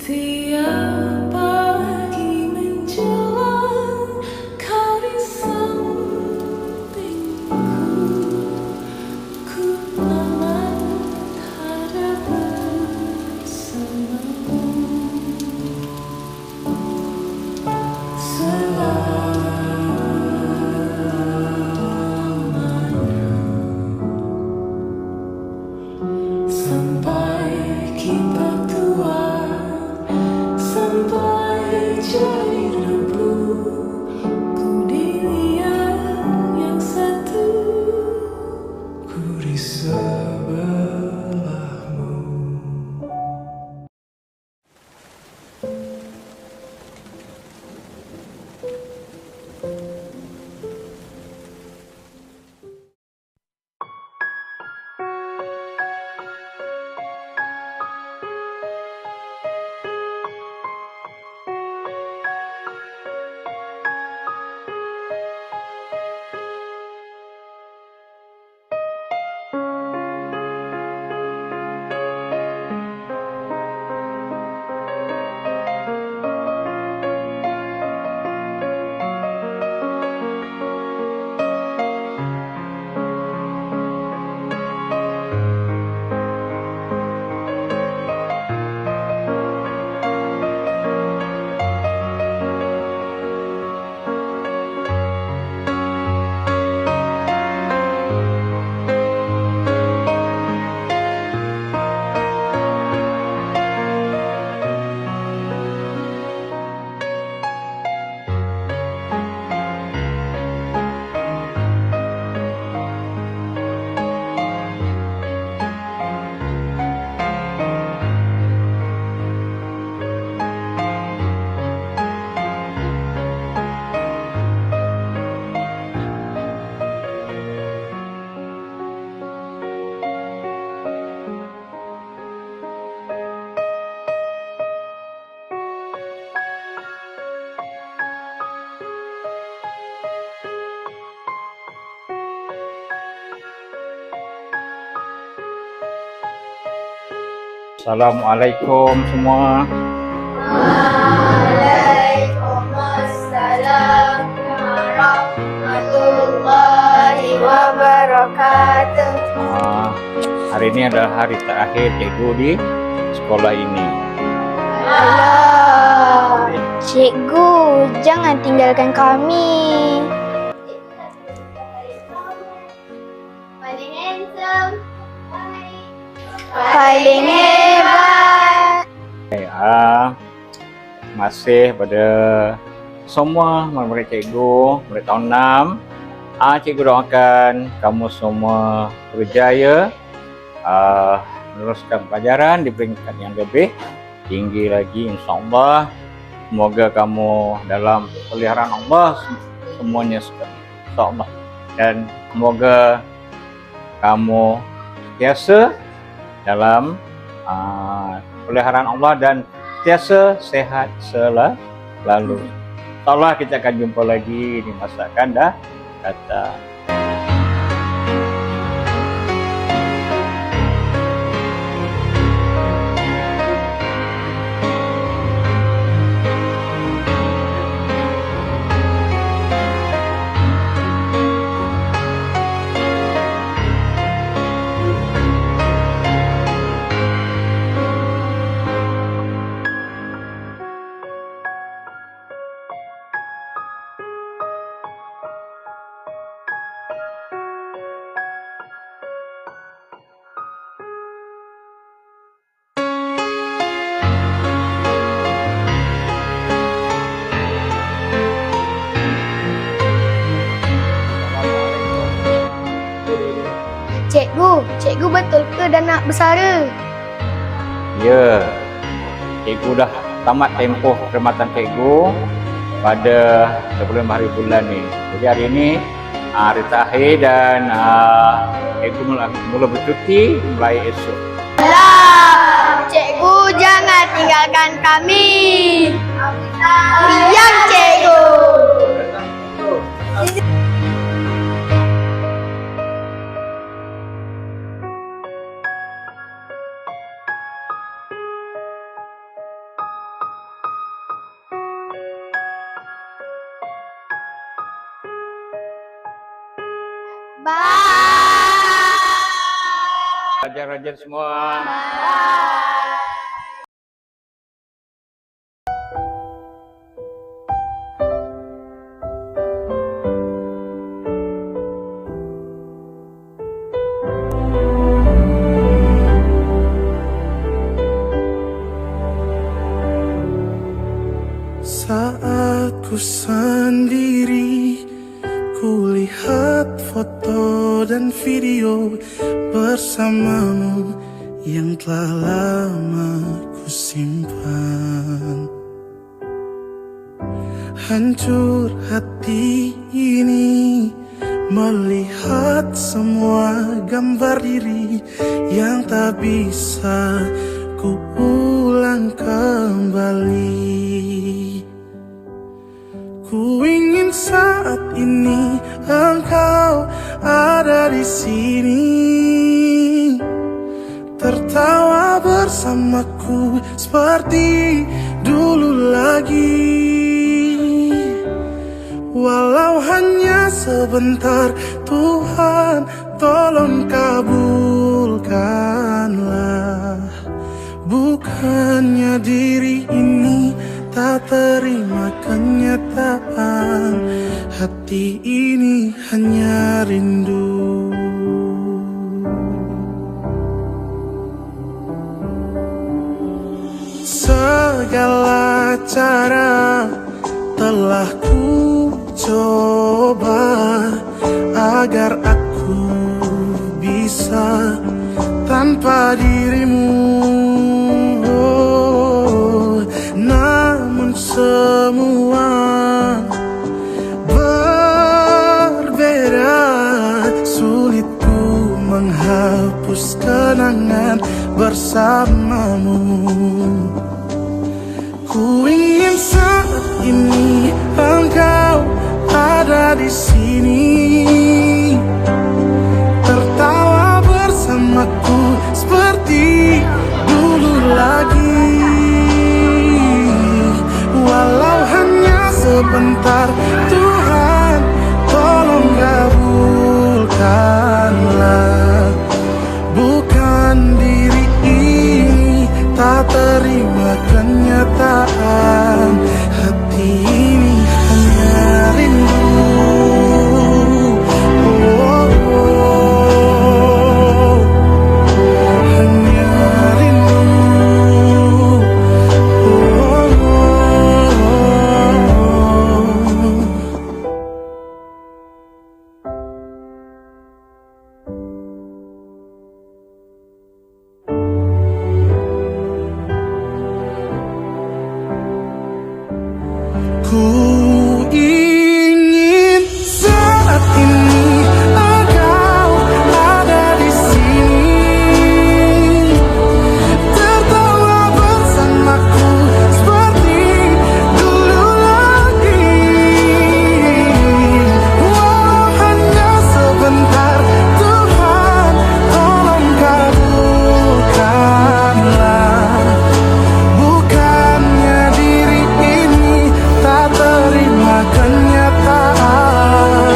Setiap pagi menjelang kau di sampingku, ku ada bersamamu selamanya, sampai kita tua, sampai jadi debu, ku dilihat yang satu, ku di sebelahmu. Assalamualaikum semua. Waalaikumsalam warahmatullahi wabarakatuh. Hari ini adalah hari terakhir cikgu di sekolah ini. Allah, cikgu, jangan tinggalkan kami. Paling handsome, paling hebat. Masih pada semua murid-murid cikgu, murid tahun 6. Cikgu doakan kamu semua berjaya meneruskan pelajaran di peringkat yang lebih tinggi lagi, insyaAllah. Semoga kamu dalam peliharaan Allah semuanya sekali, insyaAllah. Dan semoga kamu sentiasa dalam peliharaan Allah dan sentiasa sehat selalu. InsyaAllah kita akan jumpa lagi di masa akan datang. Cikgu betul ke dah nak bersara? Ya, cikgu dah tamat tempoh perkhidmatan cikgu pada 25 hari bulan ni. Jadi hari ini hari terakhir dan cikgu mula bercuti mulai esok. Allah, cikgu jangan tinggalkan kami. Yang cikgu. Bye. Pelajar-pelajar semua. Saat ku sendiri, ku lihat foto dan video bersamamu yang telah lama ku simpan. Hancur hati ini melihat semua gambar diri yang tak bisa ku ulang kembali. Ku ingin saat ini engkau ada di sini, tertawa bersamaku seperti dulu lagi. Walau hanya sebentar, Tuhan tolong kabulkanlah. Bukannya diri ini tak terima kenyataan, hati ini hanya rindu. Segala cara telah ku coba agar aku bisa tanpa dirimu. Namun semua berbeda, sulit ku menghapus kenangan bersamamu. Ku ingin saat ini engkau ada di sini, tertawa bersamaku seperti dulu lagi. Walau hanya sebentar, Tuhan tolong kabulkanlah. Bukan diri ini tak terima kenyataan, hati ini hanya rindu. Hanya rindu. Ku ingin saat ini engkau ada di sini, tertawa bersamaku seperti dulu lagi. Walau hanya sebentar, Tuhan tolong kabulkanlah. Bukannya diri ini tak terima kenyataan.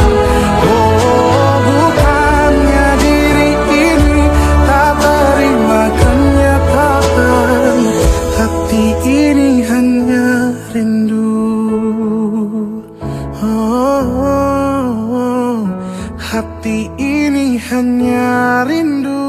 Oh, bukannya diri ini tak terima kenyataan, hati ini hanya rindu. Oh, hati ini hanya rindu.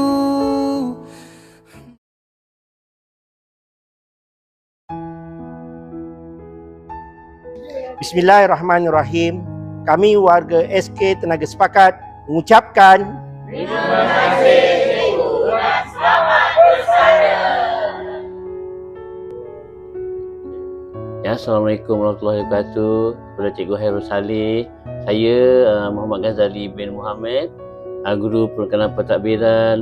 Bismillahirrahmanirrahim. Kami warga SK Tenaga Sepakat mengucapkan Ya, Assalamualaikum warahmatullahi wabarakatuh. Kepada Cikgu Hairul Saleh, saya Muhammad Ghazali bin Muhammad, Guru Perkenalan Pentadbiran.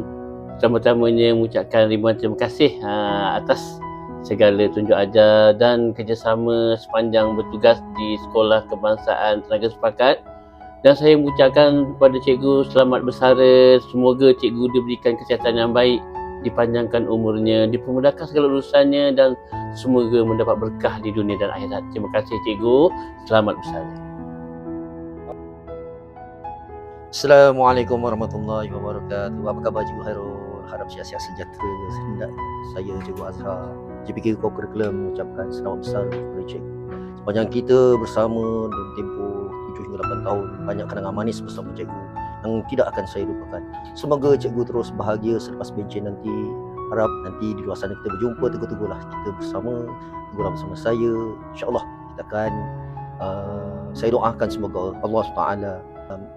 Pertama-tamanya mengucapkan ribuan terima kasih atas segala tunjuk ajar dan kerjasama sepanjang bertugas di Sekolah Kebangsaan Tenaga Sepakat. Dan saya mengucapkan kepada cikgu selamat bersara. Semoga cikgu diberikan kesihatan yang baik, dipanjangkan umurnya, dipermudahkan segala urusannya dan semoga mendapat berkah di dunia dan akhirat. Terima kasih cikgu. Selamat bersara. Assalamualaikum warahmatullahi wabarakatuh. Apa khabar Cikgu Hairul? Harap sihat-sihat sejahtera. Hendak saya Cikgu Azhar, JPK Core Curriculum mengucapkan selamat besar kepada Cikgu. Sepanjang kita bersama dalam tempoh 7 hingga 8 tahun, banyak kenangan manis bersama Cikgu yang tidak akan saya lupakan. Semoga Cikgu terus bahagia selepas bencin nanti. Harap nanti di luar sana kita berjumpa, tunggu-tunggulah kita bersama, tunggulah bersama saya. InsyaAllah kita akan saya doakan semoga Allah SWT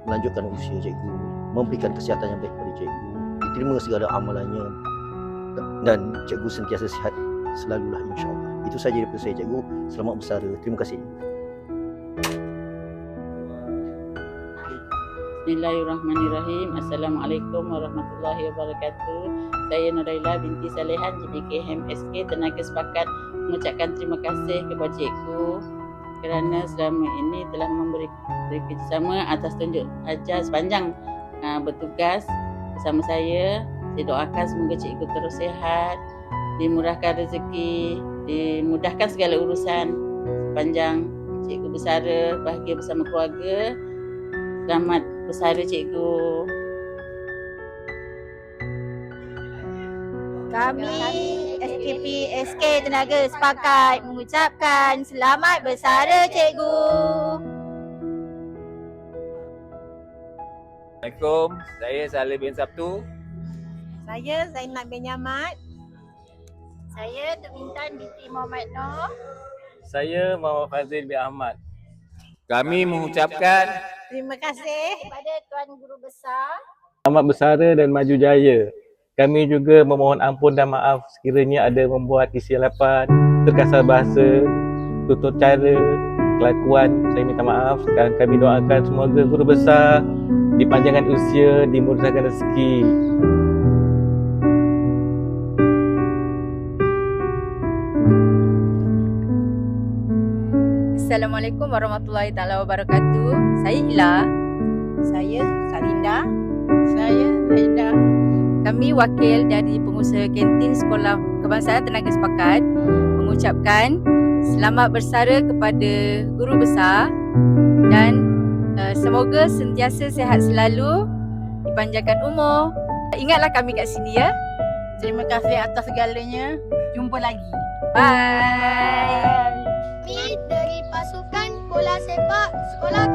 melanjutkan usia Cikgu, memberikan kesihatan yang baik kepada Cikgu, diterima segala amalannya, dan Cikgu sentiasa sihat selalulah insyaAllah. Itu saja daripada saya Cikgu. Selamat bersara. Terima kasih. Bismillahirrahmanirrahim. Assalamualaikum warahmatullahi wabarakatuh. Saya Nuraila binti Salehan, JPK HMSK Tenaga Sepakat mengucapkan terima kasih kepada Cikgu kerana selama ini telah memberi kerjasama atas tunjuk ajar sepanjang bertugas bersama saya. Saya doakan semoga Cikgu terus sihat, dimurahkan rezeki, dimudahkan segala urusan sepanjang Cikgu bersara, bahagia bersama keluarga. Selamat bersara Cikgu. Kami SKP SK Tenaga Sepakat mengucapkan selamat bersara Cikgu. Assalamualaikum, saya Saleh bin Sabtu. Saya Zainab bin Yamat. Saya Bintan binti Muhammad Noh. Saya Muhammad Fazil bin Ahmad. Kami mengucapkan Terima kasih Kepada Tuan Guru Besar. selamat bersara dan maju jaya. Kami juga memohon ampun dan maaf sekiranya ada membuat kesilapan, terkasar bahasa, tutur cara, kelakuan. Saya minta maaf dan kami doakan semoga guru besar dipanjangkan usia, dimurahkan rezeki. Assalamualaikum warahmatullahi taala wabarakatuh. Saya Ila. Saya Sarinda. Saya Aida. Kami wakil dari pengusaha kantin Sekolah Kebangsaan Tenaga Sepakat mengucapkan selamat bersara kepada guru besar dan semoga sentiasa sihat selalu, dipanjangkan umur. Ingatlah kami kat sini ya. Terima kasih atas segalanya. Jumpa lagi. Bye. Kami dari pasukan bola sepak Sekolah